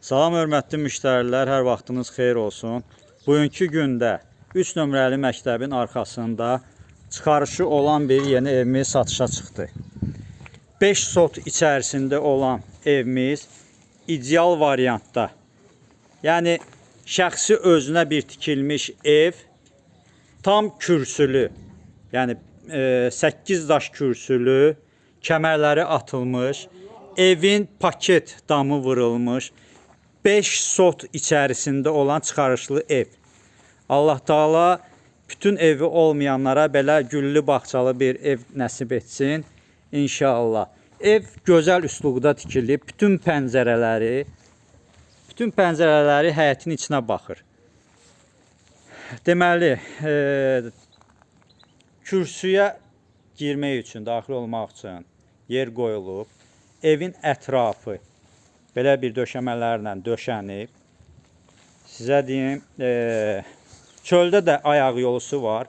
Salam hörmətli müştərilər, hər vaxtınız xeyir olsun. Bugünkü gündə 3 nömrəli məktəbin arxasında çıxarışı olan bir yeni evimiz satışa çıxdı. 5 sot içərisində olan evimiz ideal variantda. Yəni şəxsi özünə bir tikilmiş ev, tam kürsülü, yəni 8 daş kürsülü, kəmərləri atılmış, evin paket damı vurulmuş, 5 sot içərisində olan çıxarışlı ev. Allah Taala bütün evi olmayanlara belə güllü bağçalı bir ev nəsib etsin inşallah. Ev gözəl üslubda tikilib, bütün pəncərələri həyətin içinə baxır. Deməli, kürsüyə girmək üçün, daxil olmaq üçün yer qoyulub. Evin ətrafı belə bir döşəmələrlə döşənib. Sizə deyim, çöldə də ayaq yolusu var.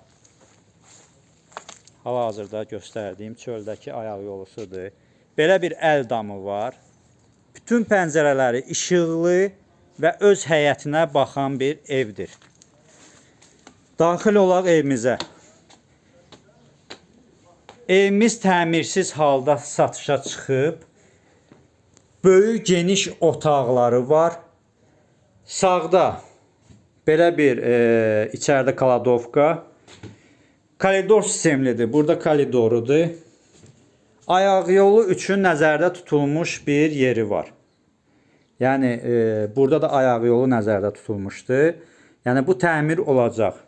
Hal-hazırda göstərdiyim çöldəki ayaq yolusudur. Belə bir əl damı var. Bütün pəncərələri işıqlı və öz həyətinə baxan bir evdir. Daxil olaq evimizə. Evimiz təmirsiz halda satışa çıxıb. Böyük geniş otaqları var. Sağda belə bir içəridə kaladovka. Koridor sistemlidir. Burada koridorudur. Ayaq yolu üçün nəzərdə tutulmuş bir yeri var. Yəni burada da ayaq yolu nəzərdə tutulmuşdur. Yəni bu təmir olacaq.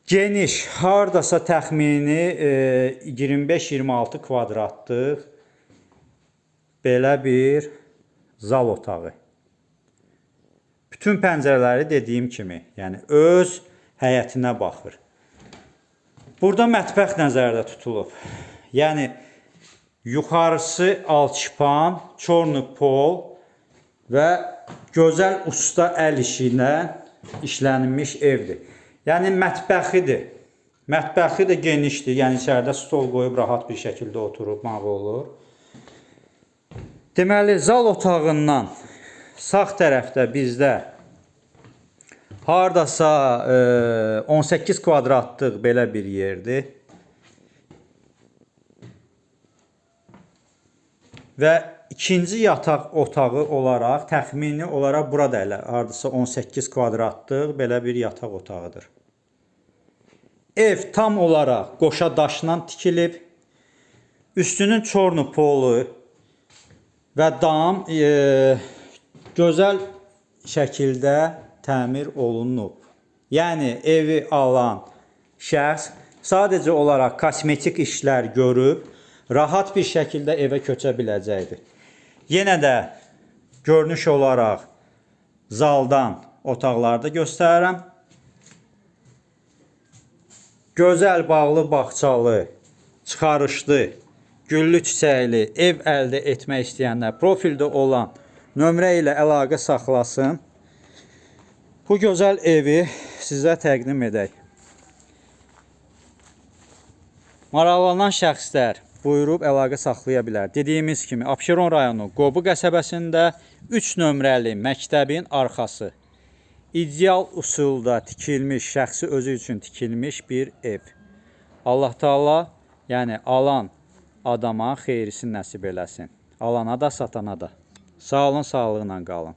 Geniş, hardasa təxmini 25-26 kvadratlıq belə bir zal otağı. Bütün pəncərələri dediyim kimi, yəni öz həyətinə baxır. Burada mətbəx nəzərdə tutulub. Yəni yuxarısı alçıpan, çornu pol və gözəl usta əl işi ilə işlənmiş evdir. Yəni mətbəxidir. Mətbəxi də genişdir. Yəni içəridə stol qoyub rahat bir şəkildə oturmaq olur. Deməli, zal otağından sağ tərəfdə bizdə hardasa 18 kvadratlıq belə bir yerdir. Və ikinci yataq otağı olaraq, təxmini olaraq burada elə hardasa 18 kvadratlıq belə bir yataq otağıdır. Ev tam olaraq qoşa daşla tikilib. Üstünün çornu polu və dam gözəl şəkildə təmir olunub. Yəni evi alan şəxs sadəcə olaraq kosmetik işlər görüb, rahat bir şəkildə evə köçə biləcəkdir. Yenə də görünüş olaraq zaldan otaqlarda göstərirəm. Gözəl bağlı bağçalı, çıxarışlı, güllü çiçəkli ev əldə etmək istəyənlər profildə olan nömrə ilə əlaqə saxlasın. Bu gözəl evi sizə təqdim edək. Maraqlanan şəxslər buyurub əlaqə saxlaya bilər. Dediyimiz kimi Abşeron rayonu Qobu qəsəbəsində 3 nömrəli məktəbin arxası. İdeal usulda tikilmiş, şəxsi özü üçün tikilmiş bir ev. Allah Taala, yəni alan adama xeyrisini nəsib eləsin. Alana da, satana da. Sağ olun, sağlıqla qalın.